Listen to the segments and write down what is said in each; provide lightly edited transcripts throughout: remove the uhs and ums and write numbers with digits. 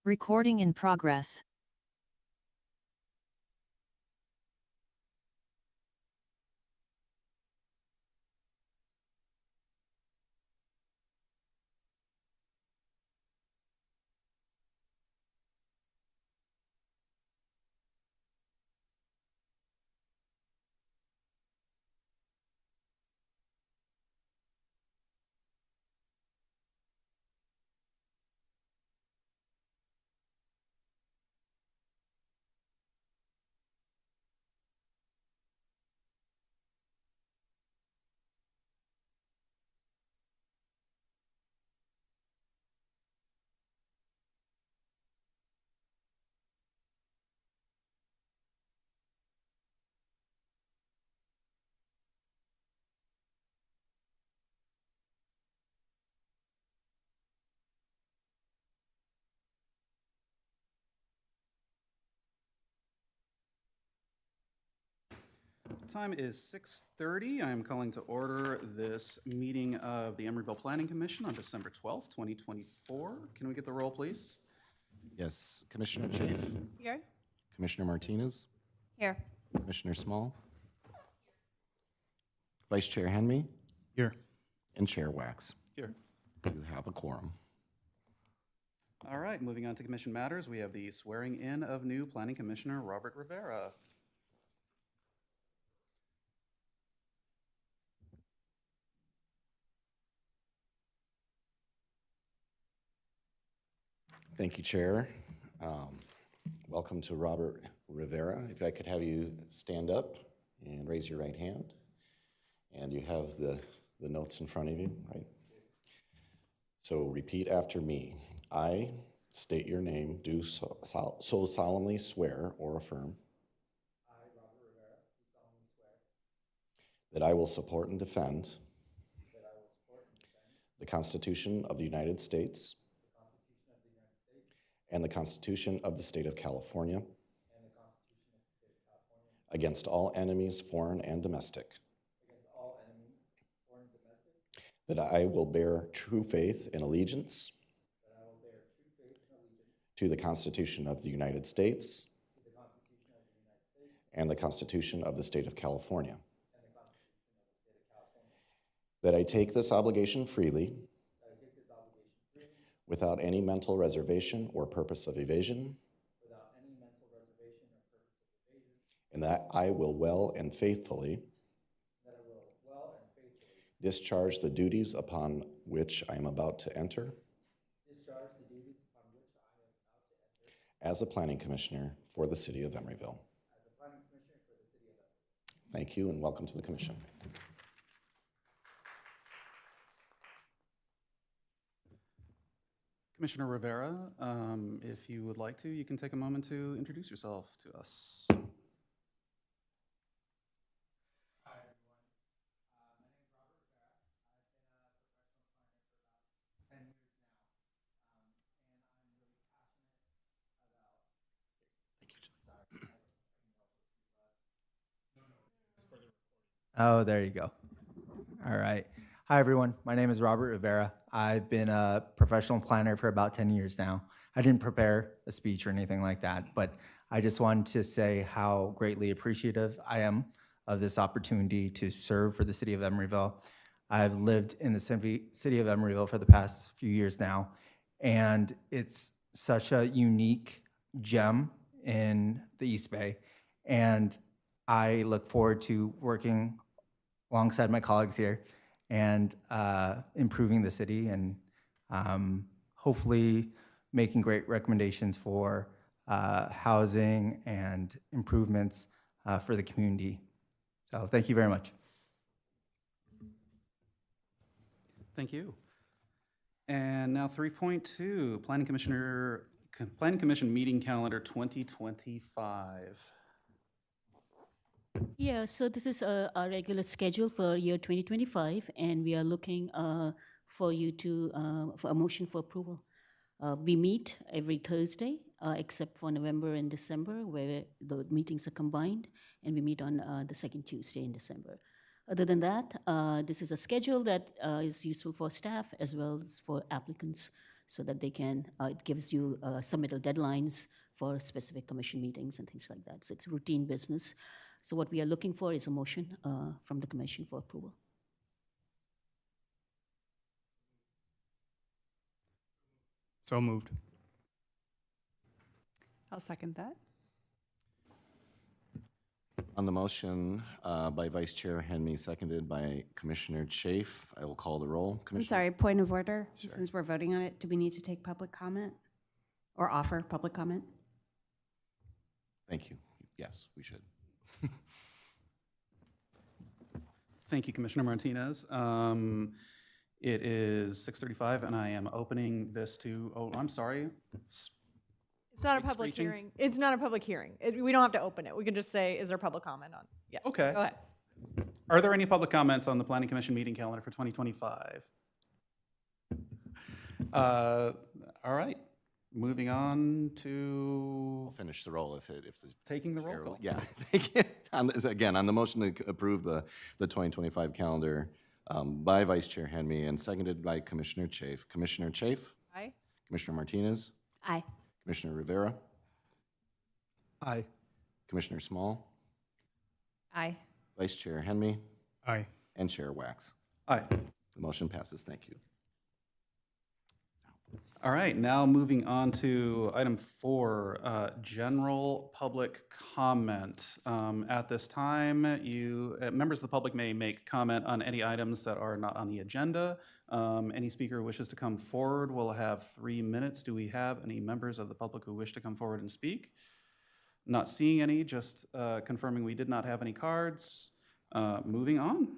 Recording in progress. Time is 6:30. I am calling to order this meeting of the Emeryville Planning Commission on December 12th, 2024. Can we get the roll, please? Yes, Commissioner Chafe, Here. Commissioner Martinez, Here. Commissioner Small, Vice Chair Henry, Here. and Chair Wax. Here. You have a quorum. All right, moving on to commission matters, we have the swearing in of new Planning Commissioner Robert Rivera. Thank you, Chair. Welcome to Robert Rivera. If I could have you stand up and raise your right hand. And you have the notes in front of you, right? So repeat after me. I state your name, do so solemnly swear or affirm. I, Robert Rivera, do solemnly swear That I will support and defend that I will support and defend the Constitution of the United States the Constitution of the United States and the Constitution of the State of California and the Constitution of the State of California against all enemies, foreign and domestic. against all enemies, foreign and domestic, That I will bear true faith and allegiance that I will bear true faith and allegiance to the Constitution of the United States to the Constitution of the United States and the Constitution of the State of California. and the Constitution of the State of California, That I take this obligation freely that I take this obligation freely without any mental reservation or purpose of evasion, without any mental reservation or purpose of evasion, and that I will well and faithfully that I will well and faithfully discharge the duties upon which I am about to enter discharge the duties upon which I am about to enter as a planning commissioner for the city of Emeryville. as a planning commissioner for the city of Emeryville. Thank you and welcome to the commission. Commissioner Rivera, if you would like to, you can take a moment to introduce yourself to us. Hi, everyone. My name is Robert Rivera. I've been a professional planner for about 10 years now, and I'm really passionate about. Oh, there you go. All right. Hi, everyone. My name is Robert Rivera. I've been a professional planner for about 10 years now. I didn't prepare a speech or anything like that, but I just wanted to say how greatly appreciative I am of this opportunity to serve for the city of Emeryville. I've lived in the city of Emeryville for the past few years now, and it's such a unique gem in the East Bay. And I look forward to working alongside my colleagues here and improving the city and hopefully making great recommendations for housing and improvements for the community. So thank you very much. Thank you. And now 3.2, Planning Commission Meeting Calendar 2025. Yeah, so this is our regular schedule for year 2025, and we are looking for you to, for a motion for approval. We meet every Thursday, except for November and December, where the meetings are combined, and we meet on the second Tuesday in December. Other than that, this is a schedule that is useful for staff as well as for applicants. so that they can, it gives you submittal deadlines for specific commission meetings and things like that. So it's routine business. So what we are looking for is a motion from the commission for approval. So moved. I'll second that. On the motion by Vice Chair Henme, seconded by Commissioner Chafe, I will call the roll. I'm Commissioner- sorry, point of order. Sure. Since we're voting on it, do we need to take public comment or offer public comment? Thank you. Yes, we should. Thank you, Commissioner Martinez. It is 6:35, and I am opening this to, oh, I'm sorry. It's not a It's public reaching. hearing. It's not a public hearing. We don't have to open it. We can just say, is there public comment on? Yeah. Okay. Go ahead. Are there any public comments on the Planning Commission meeting calendar for 2025? All right, moving on We'll to finish the roll if the taking the roll chair will- call. Yeah, thank you. Again, on the motion to approve the 2025 calendar by Vice Chair Henme and seconded by Commissioner Chafe. Commissioner Chafe, Aye. Commissioner Martinez, Aye. Commissioner Rivera, Aye. Commissioner Small, Aye. Vice Chair Henme, Aye. and Chair Wax. Aye. The motion passes. Thank you. All right, now moving on to item 4, general public comment. At this time, members of the public may make comment on any items that are not on the agenda. Any speaker who wishes to come forward will have 3 minutes. Do we have any members of the public who wish to come forward and speak? Not seeing any, just confirming we did not have any cards. Moving on.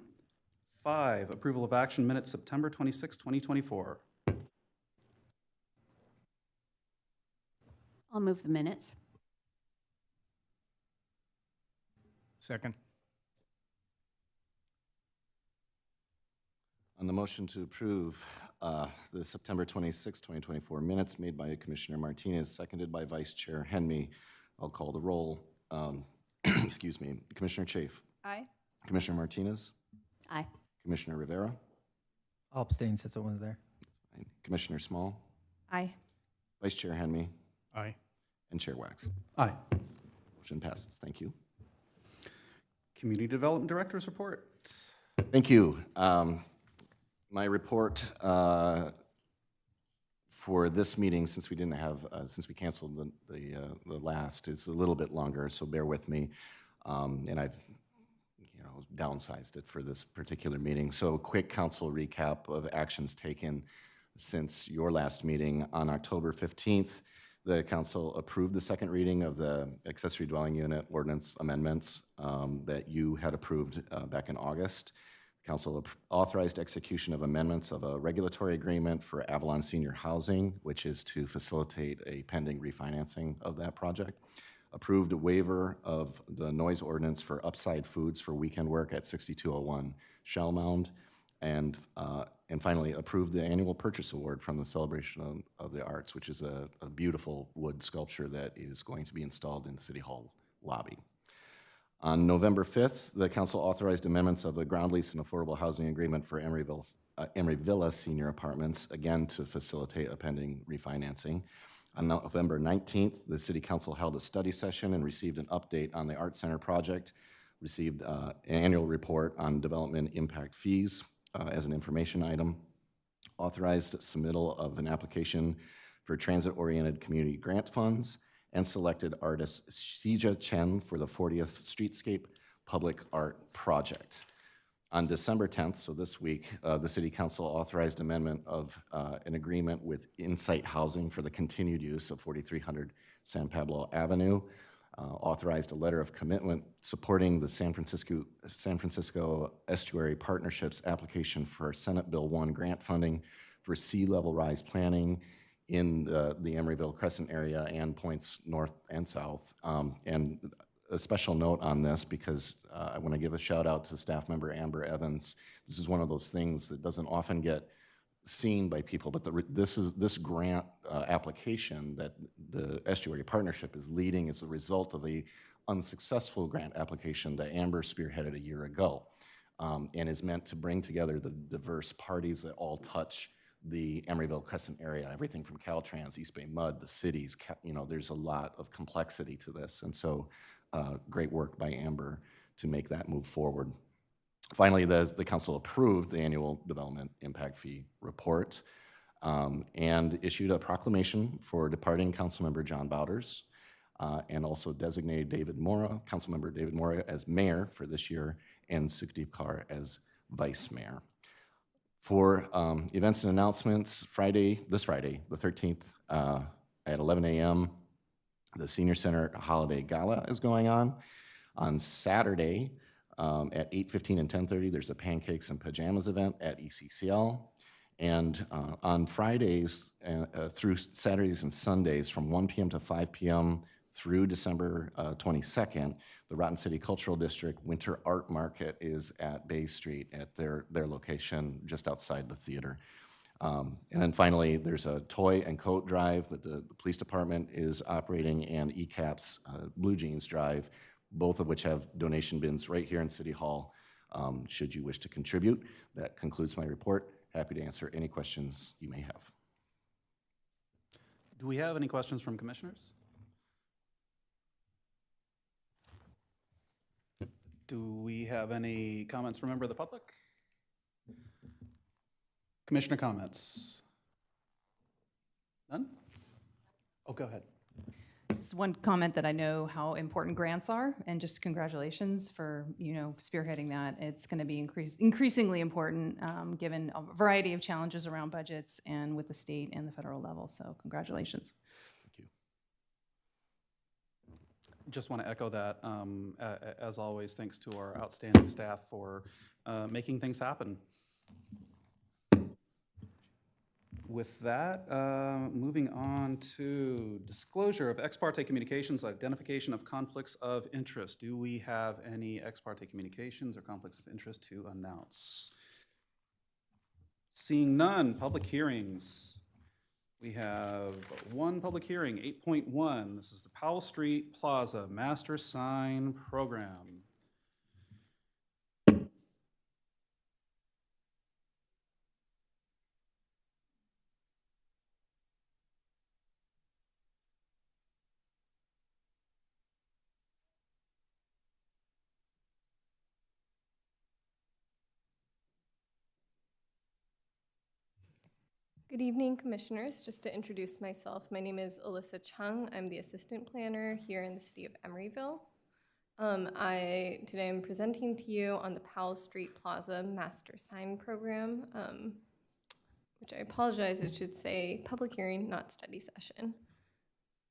5, approval of action minutes, September 26, 2024. I'll move the minutes. Second. On the motion to approve the September 26, 2024 minutes made by Commissioner Martinez, seconded by Vice Chair Henme, I'll call the roll. Excuse me. Commissioner Chafe, Aye. Commissioner Martinez, Aye. Commissioner Rivera, I'll abstain since I wasn't there. Commissioner Small, Aye. Vice Chair Henme, Aye. and Chair Wax. Aye. Motion passes. Thank you. Community Development Director's report. Thank you. My report for this meeting, since we didn't have, since we canceled the last, is a little bit longer, so bear with me. And I've, downsized it for this particular meeting. So quick council recap of actions taken since your last meeting. On October 15th, the council approved the second reading of the accessory dwelling unit ordinance amendments that you had approved back in August. Council authorized execution of amendments of a regulatory agreement for Avalon Senior Housing, which is to facilitate a pending refinancing of that project. Approved a waiver of the noise ordinance for Upside Foods for weekend work at 6201 Shell Mound. And finally, approved the annual purchase award from the Celebration of the Arts, which is a beautiful wood sculpture that is going to be installed in City Hall lobby. On November 5th, the council authorized amendments of the ground lease and affordable housing agreement for Emeryville Senior Apartments, again to facilitate a pending refinancing. On November 19th, the city council held a study session and received an update on the Art Center project, received an annual report on development impact fees as an information item, authorized submittal of an application for transit-oriented community grant funds, and selected artist Sija Chen for the 40th Streetscape Public Art Project. On December 10th, so this week, the City Council authorized amendment of an agreement with Insight Housing for the continued use of 4300 San Pablo Avenue, authorized a letter of commitment supporting the San Francisco Estuary Partnerships application for Senate Bill 1 grant funding for sea level rise planning in the Emeryville Crescent area and points north and south. And a special note on this, because I want to give a shout out to staff member Amber Evans. This is one of those things that doesn't often get seen by people, but this grant application that the Estuary Partnership is leading is a result of a unsuccessful grant application that Amber spearheaded a year ago, and is meant to bring together the diverse parties that all touch the Emeryville Crescent area, everything from Caltrans, East Bay Mud, the cities, there's a lot of complexity to this. And so great work by Amber to make that move forward. Finally, the council approved the annual development impact fee report and issued a proclamation for departing Councilmember John Bowders and also designated Councilmember David Mora as mayor for this year and Sukhdeep Kaur as vice mayor. For events and announcements, this Friday, the 13th at 11 a.m., the Senior Center Holiday Gala is going on. On Saturday at 8:15 and 10:30, there's a Pancakes and Pajamas event at ECCL. And on Fridays through Saturdays and Sundays from 1 p.m. to 5 p.m. through December 22nd, the Rotten City Cultural District Winter Art Market is at Bay Street at their location just outside the theater. And then finally, there's a toy and coat drive that the police department is operating and ECAP's Blue Jeans drive, both of which have donation bins right here in City Hall, should you wish to contribute. That concludes my report. Happy to answer any questions you may have. Do we have any questions from commissioners? Do we have any comments from a member of the public? Commissioner comments? None? Oh, go ahead. Just one comment that I know how important grants are, and just congratulations for, spearheading that. It's going to be increasingly important given a variety of challenges around budgets and with the state and the federal level. So congratulations. Thank you. Just want to echo that. As always, thanks to our outstanding staff for making things happen. With that, moving on to disclosure of ex parte communications, identification of conflicts of interest. Do we have any ex parte communications or conflicts of interest to announce? Seeing none, public hearings. We have one public hearing, 8.1. This is the Powell Street Plaza Master Sign Program. Good evening, Commissioners. Just to introduce myself, my name is Alyssa Chung. I'm the Assistant Planner here in the city of Emeryville. Today I'm presenting to you on the Powell Street Plaza Master Sign Program, which I apologize, it should say public hearing, not study session.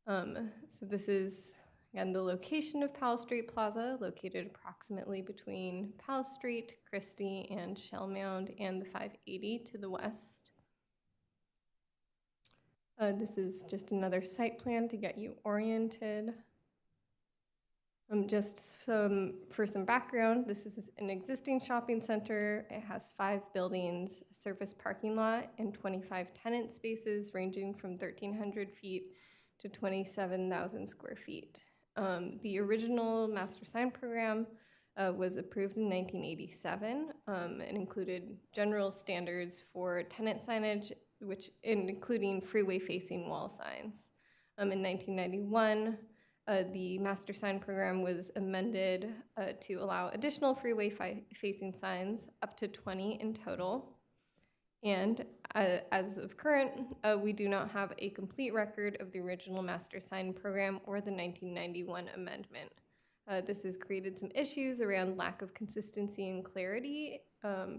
So this is, again, the location of Powell Street Plaza, located approximately between Powell Street, Christie, and Shell Mound, and the 580 to the west. This is just another site plan to get you oriented. For some background, this is an existing shopping center. It has 5 buildings, a surface parking lot, and 25 tenant spaces ranging from 1,300 feet to 27,000 square feet. The original master sign program was approved in 1987 and included general standards for tenant signage, including freeway-facing wall signs. In 1991, the master sign program was amended to allow additional freeway-facing signs, up to 20 in total. And as of current, we do not have a complete record of the original master sign program or the 1991 amendment. This has created some issues around lack of consistency and clarity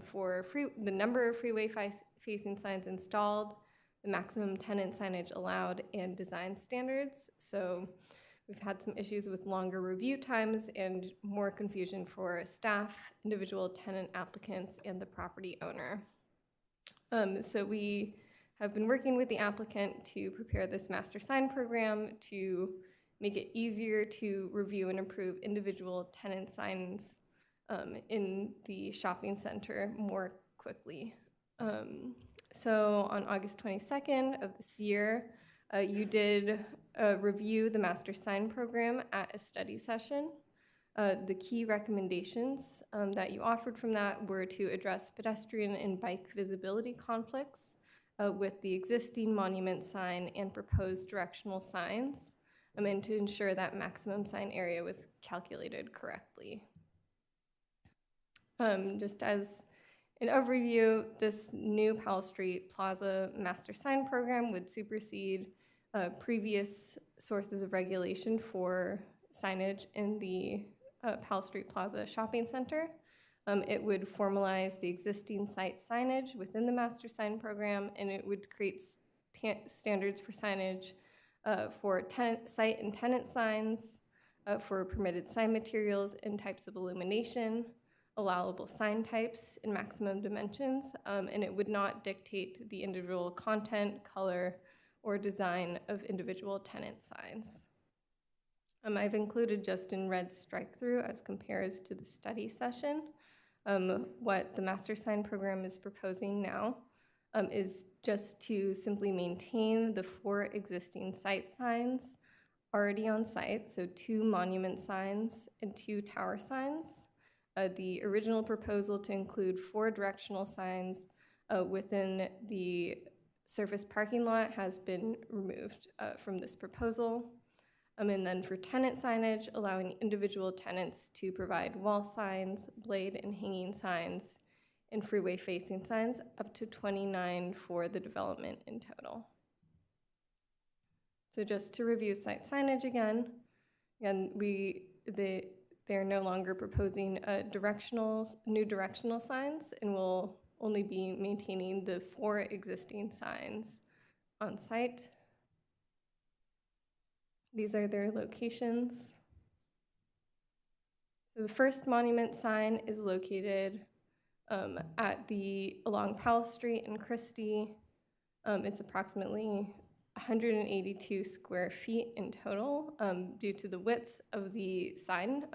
for the number of freeway-facing signs installed, the maximum tenant signage allowed, and design standards. So we've had some issues with longer review times and more confusion for staff, individual tenant applicants, and the property owner. So we have been working with the applicant to prepare this master sign program to make it easier to review and approve individual tenant signs in the shopping center more quickly. So on August 22nd of this year, you did review the master sign program at a study session. The key recommendations that you offered from that were to address pedestrian and bike visibility conflicts, with the existing monument sign and proposed directional signs, and to ensure that maximum sign area was calculated correctly. Just as an overview, this new Powell Street Plaza master sign program would supersede previous sources of regulation for signage in the Powell Street Plaza shopping center. It would formalize the existing site signage within the master sign program, and it would create standards for signage for site and tenant signs, for permitted sign materials and types of illumination, allowable sign types and maximum dimensions, and it would not dictate the individual content, color, or design of individual tenant signs. I've included just in red strike-through as compares to the study session. What the master sign program is proposing now is just to simply maintain the 4 existing site signs already on site, so 2 monument signs and 2 tower signs. The original proposal to include 4 directional signs within the surface parking lot has been removed from this proposal. And then for tenant signage, allowing individual tenants to provide wall signs, blade and hanging signs, and freeway facing signs, up to 29 for the development in total. So just to review site signage again, they're no longer proposing new directional signs, and will only be maintaining the 4 existing signs on site. These are their locations. So the first monument sign is located along Powell Street and Christie. It's approximately 182 square feet in total. Due to the width of the sign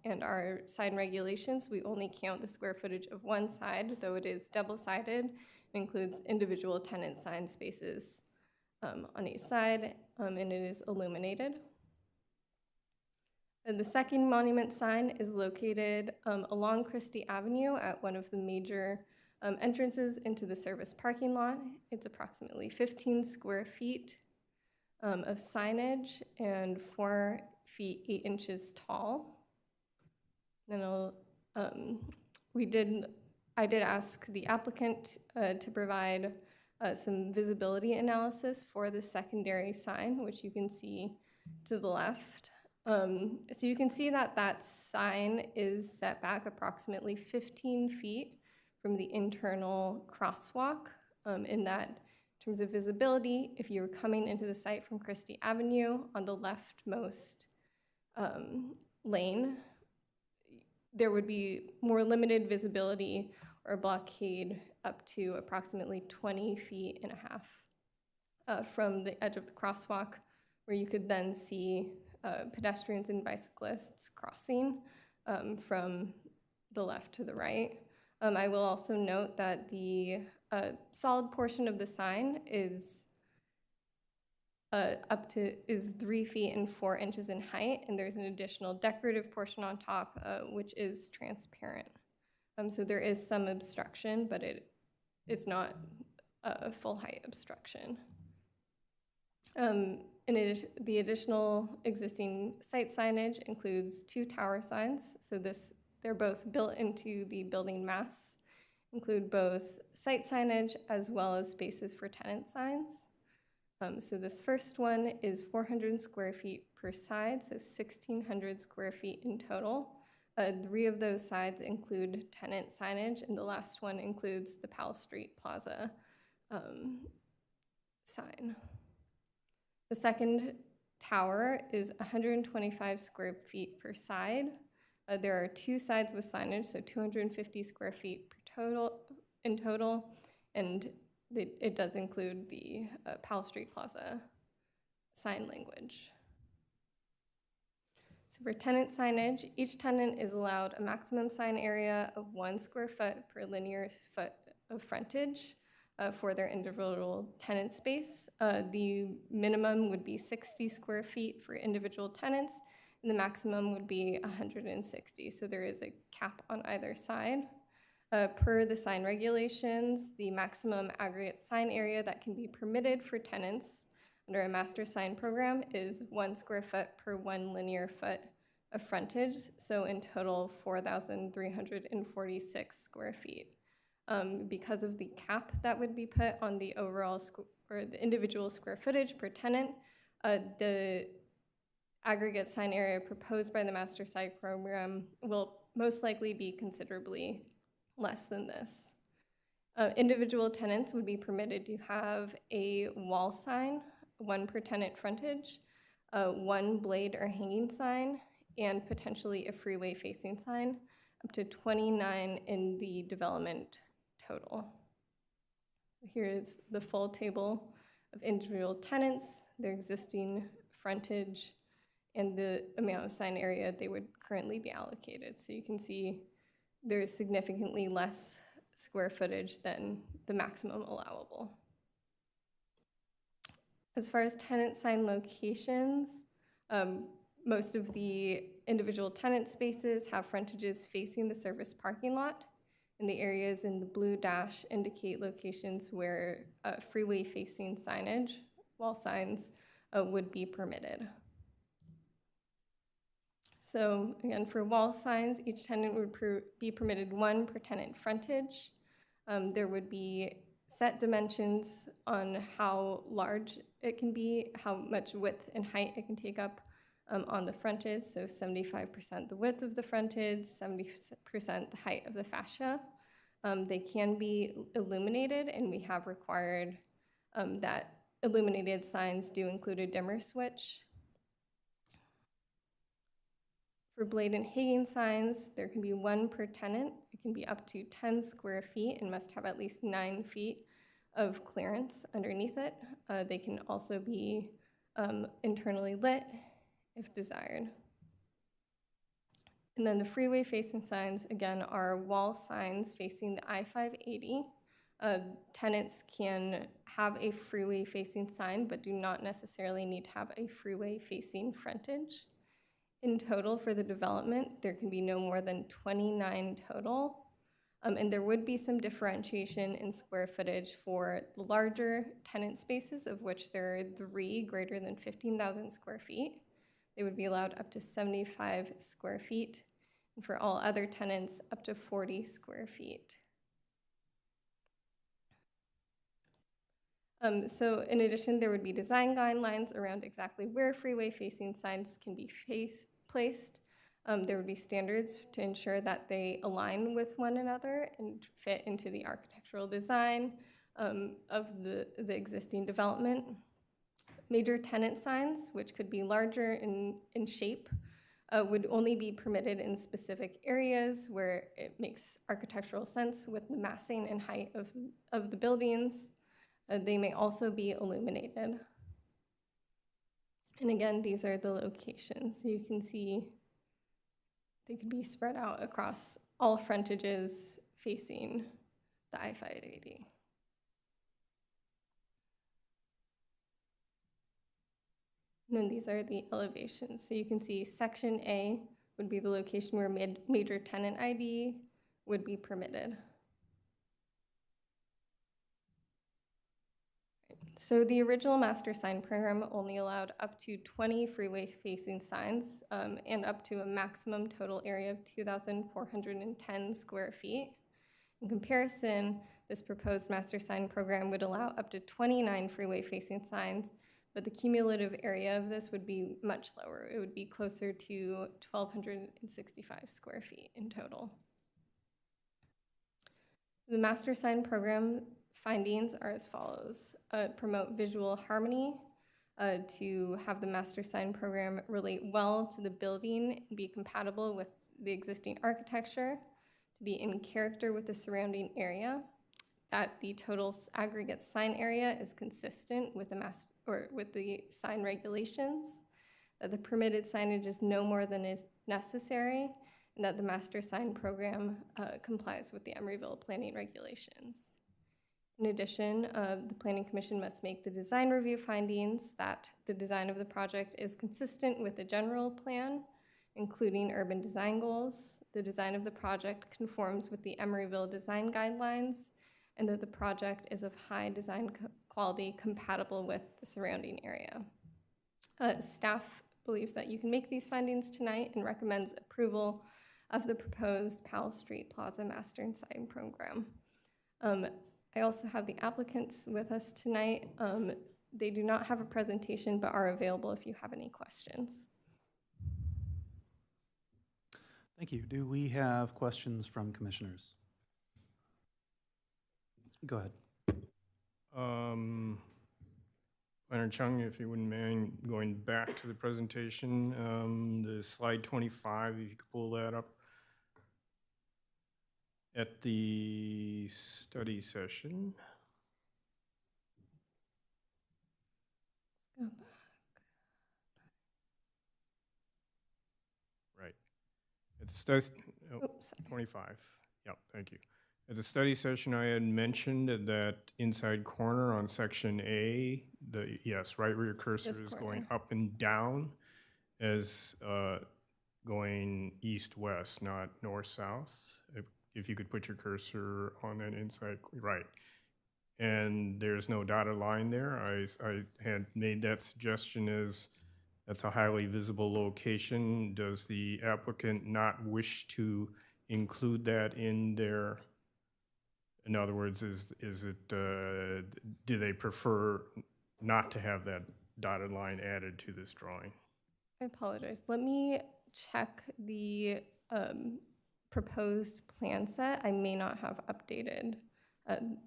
and our sign regulations, we only count the square footage of one side, though it is double-sided. It includes individual tenant sign spaces on each side, and it is illuminated. And the second monument sign is located along Christie Avenue at one of the major entrances into the service parking lot. It's approximately 15 square feet of signage and 4 feet 8 inches tall. Then I did ask the applicant to provide some visibility analysis for the secondary sign, which you can see to the left. So you can see that sign is set back approximately 15 feet from the internal crosswalk. In terms of visibility, if you were coming into the site from Christie Avenue on the leftmost lane, there would be more limited visibility or blockade up to approximately 20 feet and a half from the edge of the crosswalk, where you could then see pedestrians and bicyclists crossing from the left to the right. I will also note that the solid portion of the sign is 3 feet and 4 inches in height, and there's an additional decorative portion on top, which is transparent. So there is some obstruction, but it's not a full height obstruction. The additional existing site signage includes 2 tower signs. So they're both built into the building mass, include both site signage as well as spaces for tenant signs. So this first one is 400 square feet per side, so 1,600 square feet in total. 3 of those sides include tenant signage, and the last one includes the Powell Street Plaza sign. The second tower is 125 square feet per side. There are 2 sides with signage, so 250 square feet in total, and it does include the Powell Street Plaza sign language. So for tenant signage, each tenant is allowed a maximum sign area of 1 square foot per linear foot of frontage for their individual tenant space. The minimum would be 60 square feet for individual tenants, and the maximum would be 160. So there is a cap on either side. Per the sign regulations, the maximum aggregate sign area that can be permitted for tenants under a master sign program is 1 square foot per 1 linear foot of frontage, so in total 4,346 square feet. Because of the cap that would be put on the overall or the individual square footage per tenant, the aggregate sign area proposed by the master sign program will most likely be considerably less than this. Individual tenants would be permitted to have a wall sign, 1 per tenant frontage, 1 blade or hanging sign, and potentially a freeway facing sign, up to 29 in the development total. Here is the full table of individual tenants, their existing frontage, and the amount of sign area they would currently be allocated. So you can see there is significantly less square footage than the maximum allowable. As far as tenant sign locations, most of the individual tenant spaces have frontages facing the service parking lot, and the areas in the blue dash indicate locations where freeway-facing signage, wall signs, would be permitted. So again, for wall signs, each tenant would be permitted 1 per tenant frontage. There would be set dimensions on how large it can be, how much width and height it can take up on the frontage, so 75% the width of the frontage, 70% the height of the fascia. They can be illuminated, and we have required that illuminated signs do include a dimmer switch. For blade and hanging signs, there can be 1 per tenant. It can be up to 10 square feet and must have at least 9 feet of clearance underneath it. They can also be internally lit if desired. And then the freeway facing signs, again, are wall signs facing the I-580. Tenants can have a freeway facing sign, but do not necessarily need to have a freeway facing frontage. In total for the development, there can be no more than 29 total. And there would be some differentiation in square footage for the larger tenant spaces, of which there are 3 greater than 15,000 square feet. They would be allowed up to 75 square feet. And for all other tenants, up to 40 square feet. So in addition, there would be design guidelines around exactly where freeway-facing signs can be placed. There would be standards to ensure that they align with one another and fit into the architectural design of the existing development. Major tenant signs, which could be larger in shape, would only be permitted in specific areas where it makes architectural sense with the massing and height of the buildings. They may also be illuminated. And again, these are the locations. So you can see they could be spread out across all frontages facing the I-580. And then these are the elevations. So you can see section A would be the location where major tenant ID would be permitted. So the original master sign program only allowed up to 20 freeway-facing signs and up to a maximum total area of 2,410 square feet. In comparison, this proposed master sign program would allow up to 29 freeway-facing signs, but the cumulative area of this would be much lower. It would be closer to 1,265 square feet in total. The master sign program findings are as follows. Promote visual harmony, to have the master sign program relate well to the building and be compatible with the existing architecture, to be in character with the surrounding area, that the total aggregate sign area is consistent with the sign regulations, that the permitted signage is no more than is necessary, and that the master sign program complies with the Emeryville planning regulations. In addition, the Planning Commission must make the design review findings that the design of the project is consistent with the general plan, including urban design goals. the design of the project conforms with the Emeryville design guidelines and that the project is of high design quality compatible with the surrounding area. Staff believes that you can make these findings tonight and recommends approval of the proposed Powell Street Plaza Master and Sign Program. I also have the applicants with us tonight. They do not have a presentation, but are available if you have any questions. Thank you. Do we have questions from commissioners? Go ahead. Planner Chung, if you wouldn't mind going back to the presentation, the slide 25, if you could pull that up. At the study session. Go back. Right. At the study, Oops, sorry. 25. Yep, thank you. At the study session, I had mentioned that inside corner on section A, yes, right where your cursor This is corner. going up and down as going east-west, not north-south. If you could put your cursor on that inside, right. And there's no dotted line there. I had made that suggestion as that's a highly visible location. Does the applicant not wish to include that in their, in other words, is it, do they prefer not to have that dotted line added to this drawing? I apologize. Let me check the proposed plan set. I may not have updated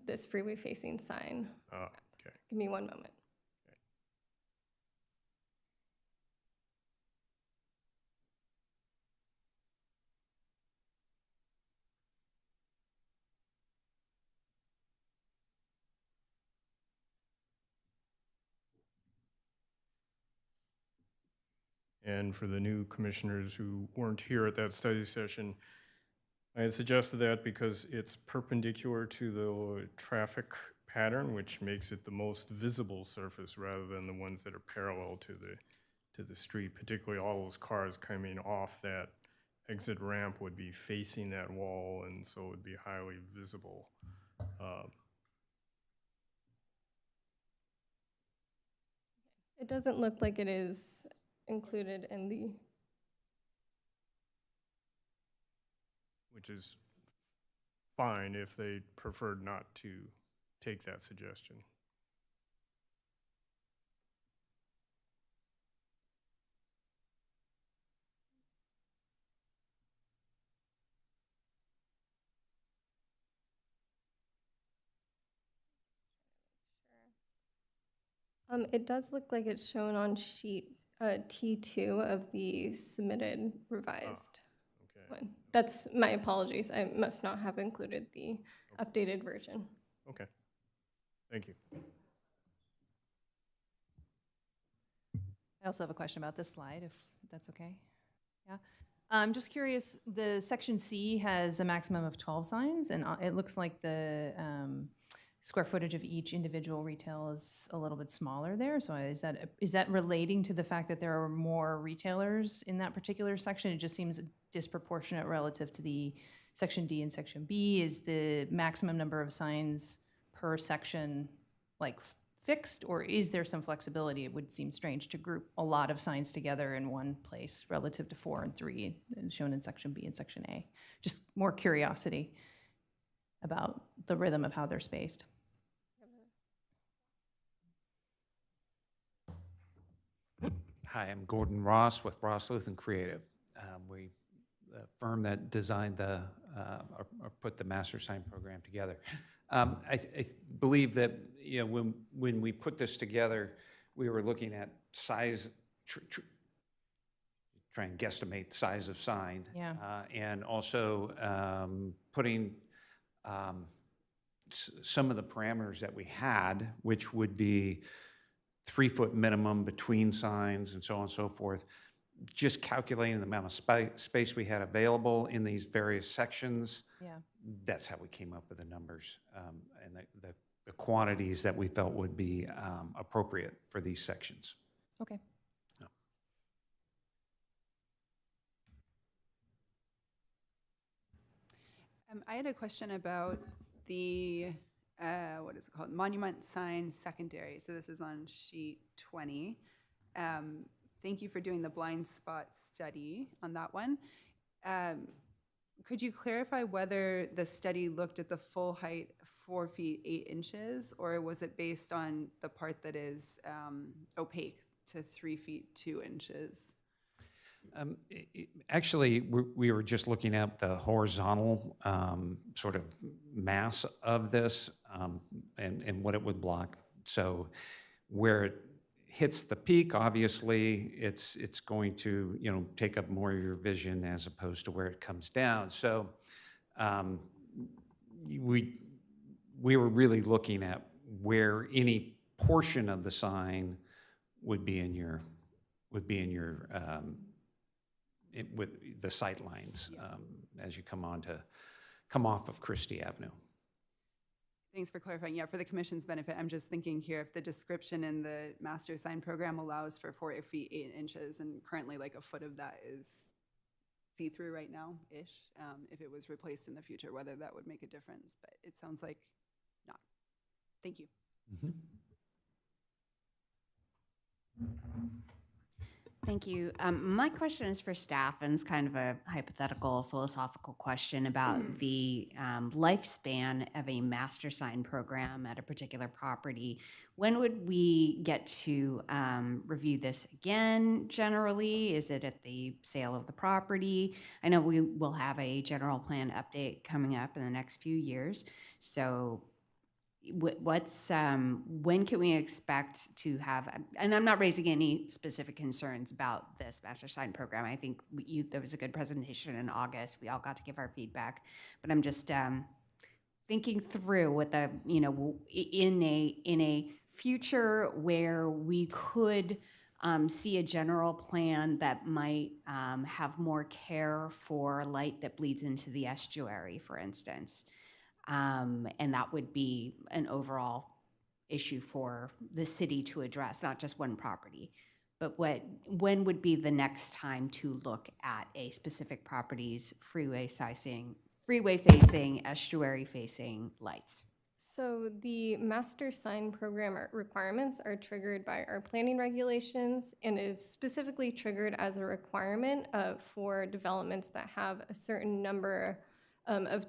this freeway facing sign. Okay. Give me one moment. And for the new commissioners who weren't here at that study session, I had suggested that because it's perpendicular to the traffic pattern, which makes it the most visible surface rather than the ones that are parallel to the street. Particularly all those cars coming off that exit ramp would be facing that wall, and so it would be highly visible. It doesn't look like it is included in the, Which is fine if they preferred not to take that suggestion. it does look like it's shown on sheet T2 of the submitted revised Okay. one. That's my apologies. I must not have included the updated version. Okay. Thank you. I also have a question about this slide, if that's okay. Yeah. I'm just curious, the section C has a maximum of 12 signs, and it looks like the square footage of each individual retail is a little bit smaller there. So is that relating to the fact that there are more retailers in that particular section? It just seems disproportionate relative to the section D and section B. Is the maximum number of signs per section like fixed, or is there some flexibility? It would seem strange to group a lot of signs together in one place relative to 4 and 3 shown in section B and section A. Just more curiosity about the rhythm of how they're spaced. Hi, I'm Gordon Ross with Ross Luth and Creative. We the firm that designed the or put the master sign program together. I believe that when we put this together, we were looking at size, try and guesstimate the size of sign, and also putting some of the parameters that we had, which would be 3-foot minimum between signs and so on and so forth. Just calculating the amount of space we had available in these various sections, that's how we came up with the numbers and the quantities that we felt would be appropriate for these sections. Okay. I had a question about the, what is it called? Monument sign secondary. So this is on sheet 20. Thank you for doing the blind spot study on that one. Could you clarify whether the study looked at the full height 4 feet 8 inches, or was it based on the part that is opaque to 3 feet 2 inches? Actually, we were just looking at the horizontal sort of mass of this and what it would block. So where it hits the peak, obviously, it's going to, you know, take up more of your vision as opposed to where it comes down. So we were really looking at where any portion of the sign would be in your with the sight lines as you come off of Christie Avenue. Thanks for clarifying. Yeah, for the commission's benefit, I'm just thinking here, if the description in the master sign program allows for 4 feet 8 inches, and currently like a foot of that is see-through right now-ish, if it was replaced in the future, whether that would make a difference, but it sounds like not. Thank you. Mm-hmm. Thank you. My question is for staff, and it's kind of a hypothetical, philosophical question about the lifespan of a master sign program at a particular property. When would we get to review this again generally? Is it at the sale of the property? I know we will have a general plan update coming up in the next few years. So when can we expect to have, and I'm not raising any specific concerns about this master sign program. I think there was a good presentation in August. We all got to give our feedback, but I'm just thinking through what the, you know, in a future where we could see a general plan that might have more care for light that bleeds into the estuary, for instance. And that would be an overall issue for the city to address, not just one property. But when would be the next time to look at a specific property's freeway-facing, estuary-facing lights? So the master sign program requirements are triggered by our planning regulations, and it is specifically triggered as a requirement for developments that have a certain number of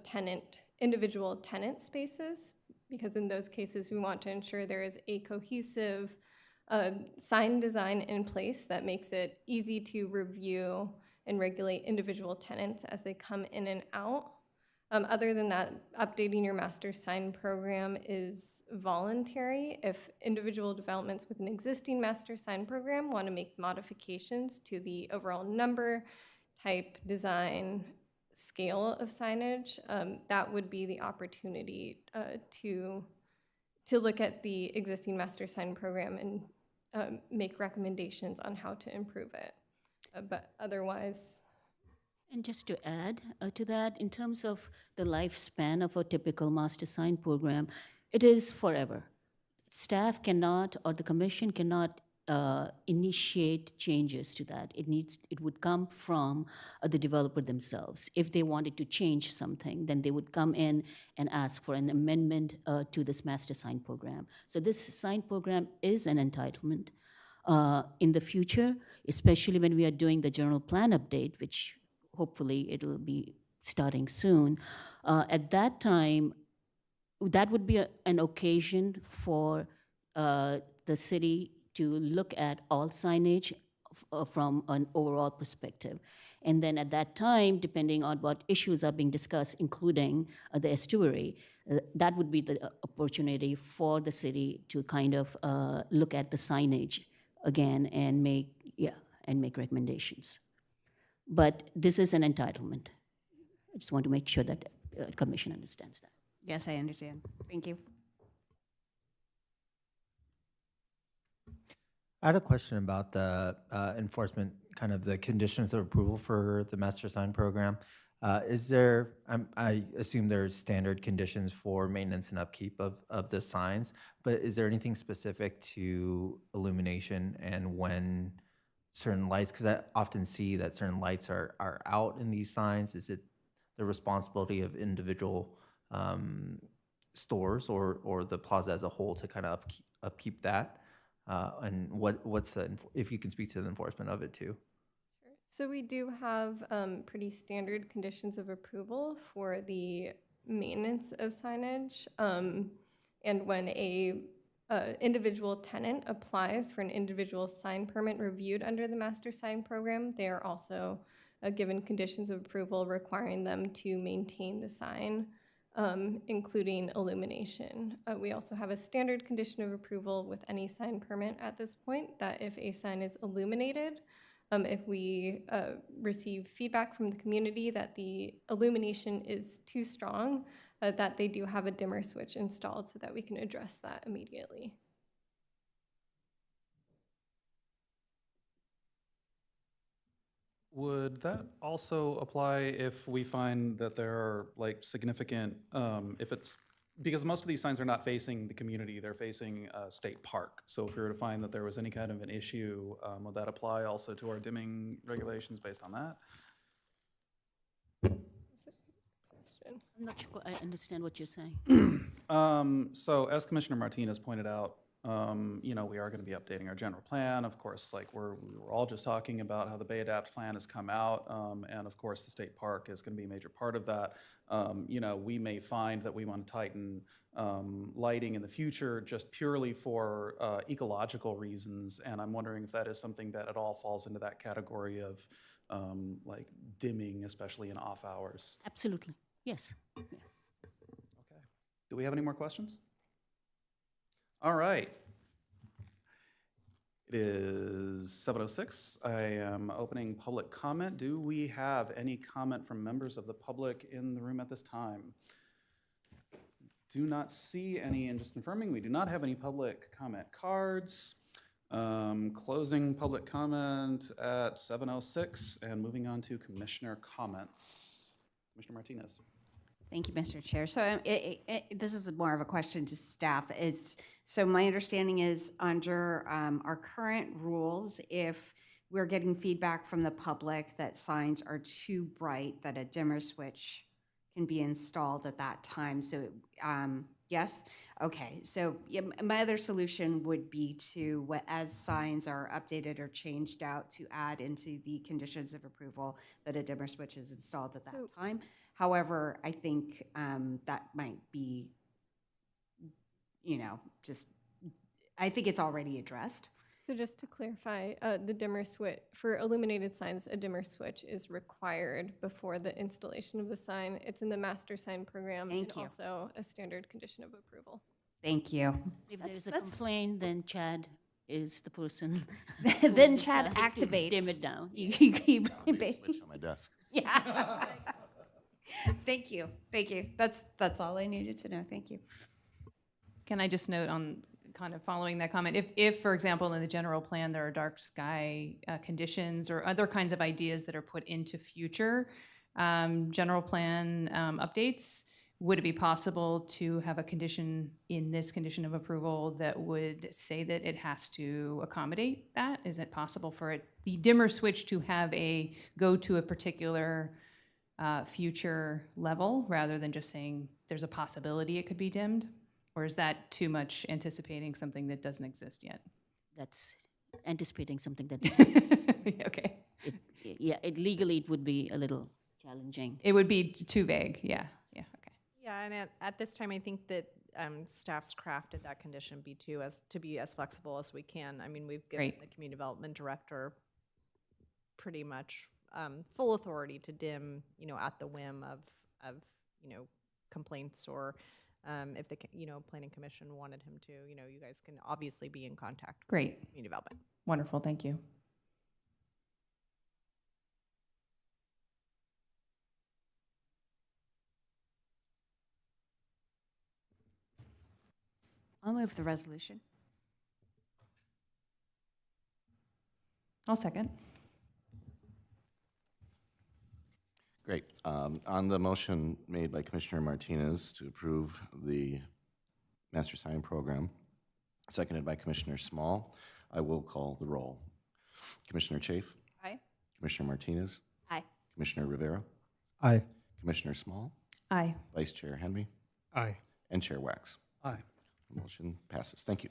individual tenant spaces, because in those cases we want to ensure there is a cohesive sign design in place that makes it easy to review and regulate individual tenants as they come in and out. Other than that, updating your master sign program is voluntary. If individual developments with an existing master sign program want to make modifications to the overall number, type, design, scale of signage, that would be the opportunity to look at the existing master sign program and make recommendations on how to improve it. But otherwise. And just to add to that, in terms of the lifespan of a typical master sign program, it is forever. Staff cannot, or the commission cannot initiate changes to that. It would come from the developer themselves. If they wanted to change something, then they would come in and ask for an amendment to this master sign program. So this sign program is an entitlement. In the future, especially when we are doing the general plan update, which hopefully it'll be starting soon, at that time, that would be an occasion for the city to look at all signage from an overall perspective. And then at that time, depending on what issues are being discussed, including the estuary, that would be the opportunity for the city to kind of look at the signage again and make recommendations. But this is an entitlement. I just want to make sure that the commission understands that. Yes, I understand. Thank you. I had a question about the enforcement, kind of the conditions of approval for the master sign program. Is there, I assume there's standard conditions for maintenance and upkeep of the signs, but is there anything specific to illumination and when certain lights, because I often see that certain lights are out in these signs? Is it the responsibility of individual stores or the plaza as a whole to kind of upkeep that? And what's if you can speak to the enforcement of it too? So we do have pretty standard conditions of approval for the maintenance of signage. And when a individual tenant applies for an individual sign permit reviewed under the master sign program, they are also given conditions of approval requiring them to maintain the sign, including illumination. We also have a standard condition of approval with any sign permit at this point that if a sign is illuminated, if we receive feedback from the community that the illumination is too strong, that they do have a dimmer switch installed so that we can address that immediately. Would that also apply if we find that there are like significant, if it's, because most of these signs are not facing the community, they're facing a state park. So if we were to find that there was any kind of an issue, would that apply also to our dimming regulations based on that? I'm not sure I understand what you're saying. So as Commissioner Martinez pointed out, you know, we are going to be updating our general plan. Of course, like we were all just talking about how the Bay Adapt plan has come out, and of course the state park is going to be a major part of that. You know, we may find that we want to tighten lighting in the future just purely for ecological reasons, and I'm wondering if that is something that at all falls into that category of like dimming, especially in off hours. Absolutely, yes. Yeah. Okay. Do we have any more questions? All right. It is 7:06. I am opening public comment. Do we have any comment from members of the public in the room at this time? Do not see any, and just confirming, we do not have any public comment cards. Closing public comment at 7:06 and moving on to commissioner comments. Commissioner Martinez. Thank you, Mr. Chair. So this is more of a question to staff. So my understanding is under our current rules, if we're getting feedback from the public that signs are too bright, that a dimmer switch can be installed at that time. So yes? Okay. So yeah, my other solution would be to, as signs are updated or changed out, to add into the conditions of approval that a dimmer switch is installed at that time. However, I think that might be, you know, just, I think it's already addressed. So just to clarify, the dimmer switch, for illuminated signs, a dimmer switch is required before the installation of the sign. It's in the master sign program. Thank you. Also a standard condition of approval. Thank you. If there's a complaint, then Chad is the person. Then Chad activates. Dim it down. Switch on my desk. Yeah. Thank you. Thank you. That's all I needed to know. Thank you. Can I just note on kind of following that comment, if for example, in the general plan, there are dark sky conditions or other kinds of ideas that are put into future general plan updates, would it be possible to have a condition in this condition of approval that would say that it has to accommodate that? Is it possible for the dimmer switch to have go to a particular future level rather than just saying there's a possibility it could be dimmed? Or is that too much anticipating something that doesn't exist yet? That's anticipating something that doesn't exist. Okay. Legally it would be a little challenging. It would be too vague, yeah, okay. Yeah, and at this time, I think that staff's crafted that condition to be as flexible as we can. I mean, we've given the community development director pretty much full authority to dim, you know, at the whim of you know, complaints, or if the planning commission wanted him to, you know, you guys can obviously be in contact. Great. With community development. Wonderful, thank you. I'll move the resolution. I'll second. Great. On the motion made by Commissioner Martinez to approve the master sign program, seconded by Commissioner Small, I will call the roll. Commissioner Chafe? Aye. Commissioner Martinez? Aye. Commissioner Rivera? Aye. Commissioner Small, Aye. Vice Chair Henry, Aye. and Chair Wax. Aye. Motion passes. Thank you.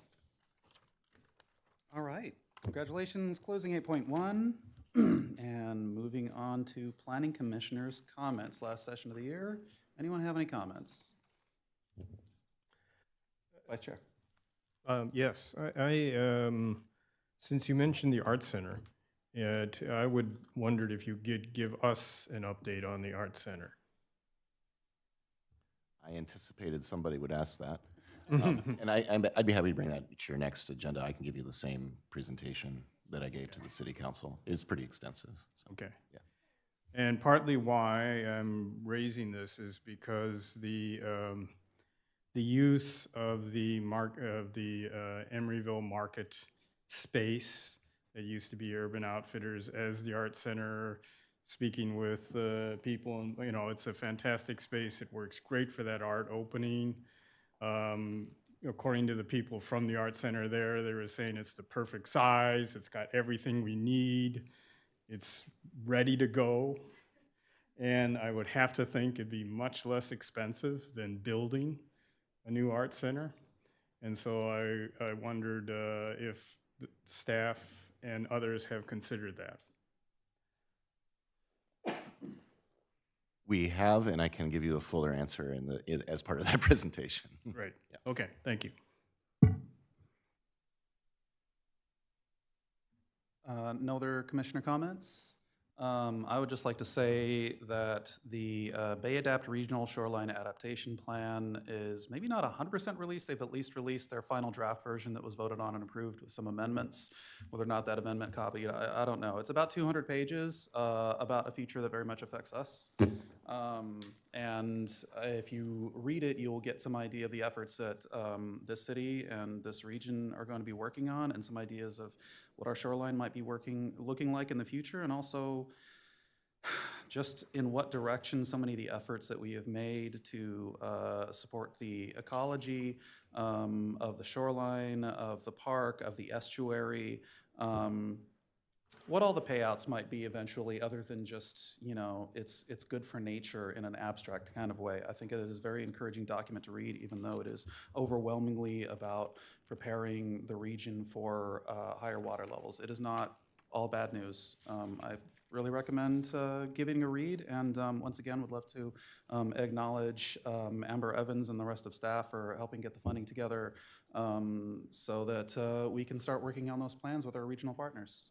All right. Congratulations, closing 8.1. And moving on to Planning Commissioner's comments, last session of the year. Anyone have any comments? Vice Chair. Yes, since you mentioned the Art Center, I would wondered if you could give us an update on the Art Center. I anticipated somebody would ask that. And I'd be happy to bring that to your next agenda. I can give you the same presentation that I gave to the city council. It's pretty extensive. So, Okay. yeah. And partly why I'm raising this is because the use of the Emeryville market space that used to be Urban Outfitters as the Art Center, speaking with people, and you know, it's a fantastic space. It works great for that art opening. According to the people from the Art Center there, they were saying it's the perfect size. It's got everything we need. It's ready to go. And I would have to think it'd be much less expensive than building a new art center. And so I wondered if the staff and others have considered that. We have, and I can give you a fuller answer as part of that presentation. Right. Yeah. Okay, thank you. No other commissioner comments? I would just like to say that the Bay Adapt Regional Shoreline Adaptation Plan is maybe not 100% released. They've at least released their final draft version that was voted on and approved with some amendments. Whether or not that amendment copy, I don't know. It's about 200 pages about a feature that very much affects us. And if you read it, you'll get some idea of the efforts that this city and this region are going to be working on, and some ideas of what our shoreline might be looking like in the future, and also just in what direction so many of the efforts that we have made to support the ecology of the shoreline, of the park, of the estuary, what all the payouts might be eventually, other than just, you know, it's good for nature in an abstract kind of way. I think it is a very encouraging document to read, even though it is overwhelmingly about preparing the region for higher water levels. It is not all bad news. I really recommend giving a read, and once again, would love to acknowledge Amber Evans and the rest of staff for helping get the funding together so that we can start working on those plans with our regional partners.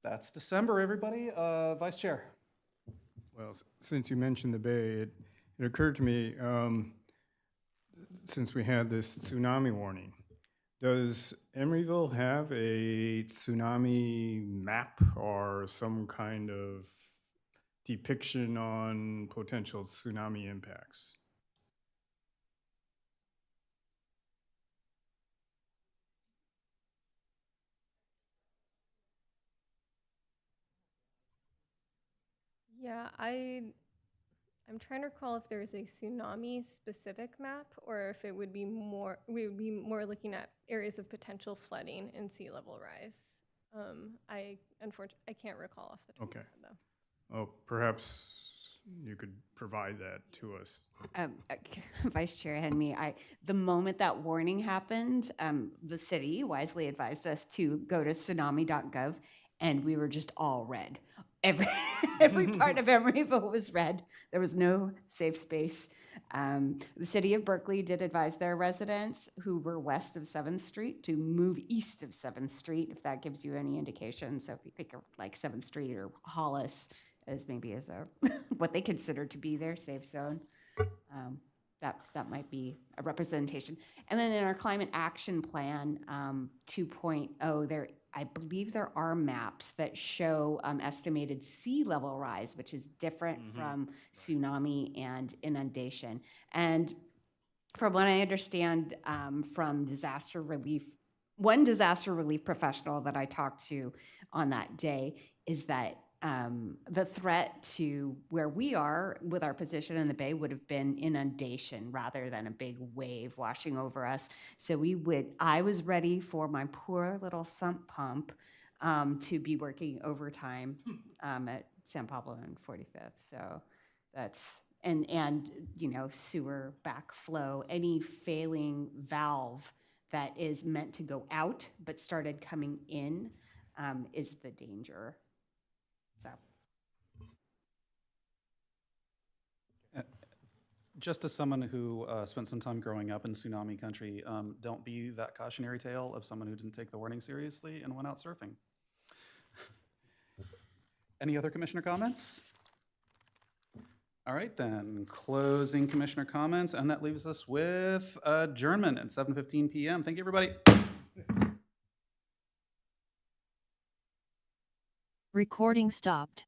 That's December, everybody. Vice Chair. Well, since you mentioned the Bay, it occurred to me, since we had this tsunami warning, does Emeryville have a tsunami map or some kind of depiction on potential tsunami impacts? Yeah, I'm trying to recall if there's a tsunami specific map, or if it would be more, we would be more looking at areas of potential flooding and sea level rise. Unfortunately, I can't recall off the top of my head, though. Oh, perhaps you could provide that to us. Vice Chair Henry, the moment that warning happened, the city wisely advised us to go to tsunami.gov, and we were just all red. Every part of Emeryville was red. There was no safe space. The city of Berkeley did advise their residents who were west of 7th Street to move east of 7th Street, if that gives you any indication. So if you think of like 7th Street or Hollis as maybe as a what they consider to be their safe zone, that might be a representation. And then in our climate action plan 2.0, I believe there are maps that show estimated sea level rise, which is different from tsunami and inundation. And from what I understand from disaster relief, one disaster relief professional that I talked to on that day is that the threat to where we are with our position in the Bay would have been inundation rather than a big wave washing over us. So I was ready for my poor little sump pump to be working overtime at San Pablo and 45th. So that's, and you know, sewer backflow, any failing valve that is meant to go out but started coming in is the danger. So. Just as someone who spent some time growing up in tsunami country, don't be that cautionary tale of someone who didn't take the warning seriously and went out surfing. Any other commissioner comments? All right, then, closing commissioner comments, and that leaves us with adjournment at 7:15 p.m. Thank you, everybody. Recording stopped.